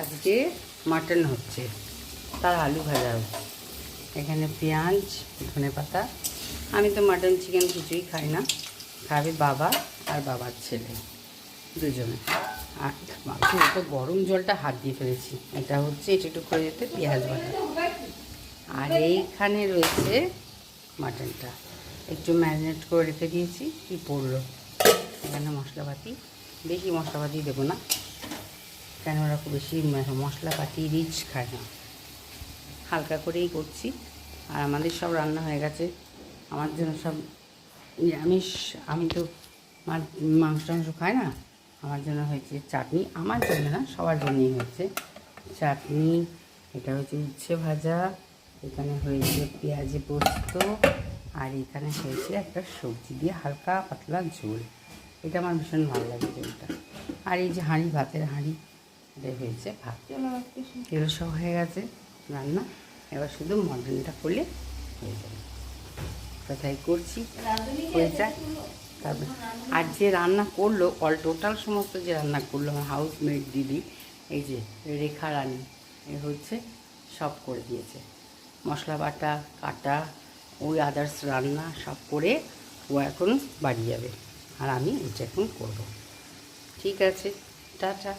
আজকে মাটন হচ্ছে, তার আলু ভাজা হচ্ছে। এখানে পেঁয়াজ, ধনেপাতা। আমি তো মাটন চিকেন কিছুই খাই না, খাবে বাবা আর বাবার ছেলে দুজনে। আর মাংস তো গরম জলটা হাত দিয়ে ফেলেছি, এটা হচ্ছে একটু করে যেতে পেঁয়াজ বাটা। আর এইখানে রয়েছে মাটনটা, একটু ম্যারিনেট করে রেখে দিয়েছি। কি পড়লো এখানে মশলাপাতি, বেশি মশলাপাতি দেবো না, কেন ওরা খুব বেশি মশলাপাতি রিচ খায় না, হালকা করেই করছি। আর আমাদের সব রান্না হয়ে গেছে, আমার জন্য সব নিরামিষ। আমি তো মাংস টাংস খাই না। আমার জন্য হয়েছে চাটনি, আমার জন্য না সবার জন্যই হয়েছে চাটনি। এটা হচ্ছে উচ্ছে ভাজা, এখানে হয়েছে পেঁয়াজি পোস্ত, আর এখানে হয়েছে একটা সবজি দিয়ে হালকা পাতলা ঝোল। এটা আমার ভীষণ ভালো লাগে ঝোলটা। আর এই যে হাঁড়ি, ভাতের হাঁড়ি, এটা হয়েছে ভাত। তেল সব হয়ে গেছে রান্না, এবার শুধু মটনটা করলে হয়ে যাবে। কোথায় করছি হয়ে যায়। তারপরে আর যে রান্না করলো, অল টোটাল সমস্ত যে রান্না করলো আমার হাউসমেট দিদি, এই যে রেখা রানী, এ হচ্ছে সব করে দিয়েছে। মশলা বাটা কাটা, ওই আদার্স রান্না সব করে ও এখন বাড়ি যাবে, আর আমি এটা এখন করবো। ঠিক আছে, টাটা।